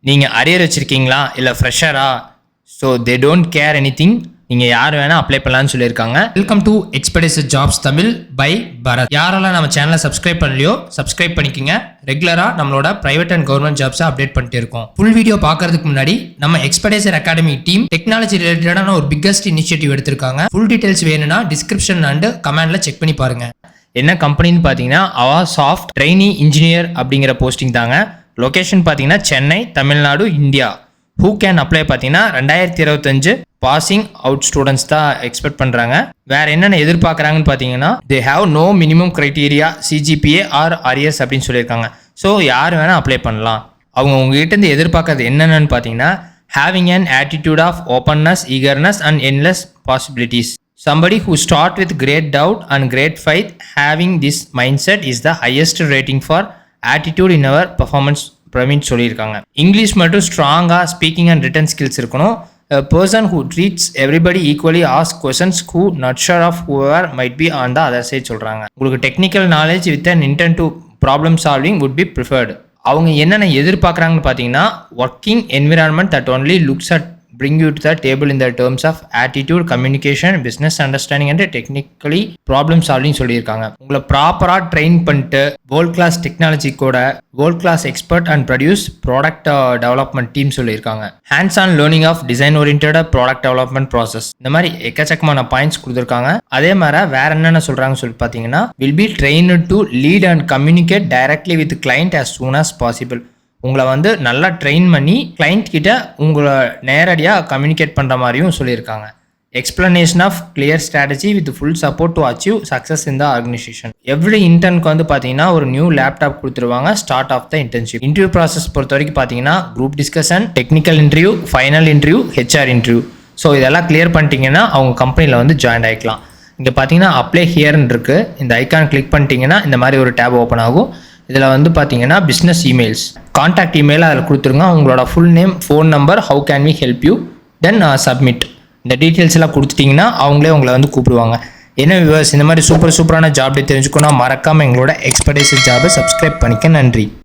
நீங்கள் அரியர் வச்சுருக்கீங்களா இல்லை ஃப்ரெஷரா, so they don't care anything, நீங்கள் யார் வேணால் அப்ளை பண்ணலான்னு சொல்லியிருக்காங்க. Welcome to expedition jobs Tamil by Bharath. யாரெல்லாம் நம்ம சேனலை சப்ஸ்கிரைப் பண்ணலையோ சப்ஸ்கிரைப் பண்ணிக்கோங்க. ரெகுலராக நம்மளோட பிரைவேட் அண்ட் கவர்மெண்ட் ஜாப்ஸை அப்டேட் பண்ணிட்டே இருக்கோம். ஃபுல் வீடியோ பார்க்கறதுக்கு முன்னாடி நம்ம எக்ஸ்பெடிஷன் அகாடமி டீம் டெக்னாலஜி ரிலேட்டடான ஒரு பிக்கஸ்ட் இனிஷியேட்டிவ் எடுத்திருக்காங்க. ஃபுல் டீடைல்ஸ் வேணும்னா டிஸ்கிரிப்ஷன் அண்ட் கமெண்ட்ல செக் பண்ணி பாருங்க. என்ன கம்பெனின்னு பார்த்தீங்கன்னா அவாசாஃப்ட் ட்ரெயினி இன்ஜினியர் அப்படிங்கிற போஸ்டிங் தாங்க. லொகேஷன் பார்த்தீங்கன்னா Chennai, Tamil Nadu, India. Who can apply பார்த்தீங்கன்னா 2025 பாசிங் அவுட் ஸ்டூடெண்ட்ஸ் தான் எக்ஸ்பெக்ட் பண்ணுறாங்க. வேறு என்னென்ன எதிர்பார்க்குறாங்கன்னு பார்த்தீங்கன்னா they have no minimum criteria CGPA or arrears அப்படின்னு சொல்லியிருக்காங்க. ஸோ யார் வேணால் அப்ளை பண்ணலாம். அவங்க உங்ககிட்டேருந்து எதிர்பார்க்கறது என்னென்னு பார்த்தீங்கன்னா having an attitude of openness, eagerness and endless possibilities. Somebody who start with great doubt and great faith, having this mindset is the highest rating for attitude in our performance Praveen சொல்லியிருக்காங்க. English மட்டும் ஸ்ட்ராங்காக speaking and return skills இருக்கணும். A person who treats everybody equally, asks questions, who not sure of whoever might be on the other side சொல்கிறாங்க. உங்களுக்கு technical knowledge with an intend to problem solving would be preferred. அவங்க என்னென்ன எதிர்பார்க்குறாங்கன்னு பார்த்தீங்கன்னா working environment that only looks at bring you to the table in the terms of attitude, communication, business understanding and technically problem solving சொல்லியிருக்காங்க. உங்களை ப்ராப்பராக train பண்ணிட்டு world class technology கூட world class expert and produce product development team சொல்லியிருக்காங்க. Hands on learning of design oriented product development process. இந்த மாதிரி எக்கச்சக்கமான points கொடுத்துருக்காங்க. அதே மாதிரி வேற என்னென்ன சொல்கிறாங்கன்னு சொல்லி பார்த்தீங்கன்னா will be trained to lead and communicate directly with client as soon as possible. உங்களை நல்லா ட்ரெயின் பண்ணி கிளைண்ட் கிட்ட உங்களை நேரடியாக கம்யூனிகேட் பண்ணுற மாதிரியும் சொல்லியிருக்காங்க. Explanation of clear strategy with full support to achieve success in the organisation. Every இன்டர்னுக்கு பார்த்தீங்கன்னா ஒரு நியூ லேப்டாப் கொடுத்துருவாங்க start of the internship. Interview process பொறுத்த வரைக்கும் பார்த்தீங்கன்னா group discussion, technical interview, final interview, HR interview. So இதெல்லாம் clear பண்ணிட்டீங்கன்னா அவங்க கம்பெனியில் ஜாயின் ஆகிக்கலாம். இங்கே பார்த்தீங்கன்னா அப்ளை ஹியர்னு இருக்குது. இந்த ஐக்கான் கிளிக் பண்ணிட்டீங்கன்னா இந்த மாதிரி ஒரு டேப் ஓப்பன் ஆகும். இதில் பார்த்தீங்கன்னா பிஸ்னஸ் இமெயில்ஸ், கான்டாக்ட் இமெயில் அதில் கொடுத்துருங்க. உங்களோட full name, phone number, how can we help you, then submit. இந்த டீட்டெயில்ஸ் எல்லாம் கொடுத்துட்டிங்கன்னா அவங்களே உங்களை கூப்பிடுவாங்க. என்ன வியூவர்ஸ், இந்த மாதிரி சூப்பரான ஜாப் தெரிஞ்சுக்கணும் மறக்காமல் எங்களோட எக்ஸ்பெடிஷன் ஜாபை சப்ஸ்கிரைப் பண்ணிக்க. நன்றி.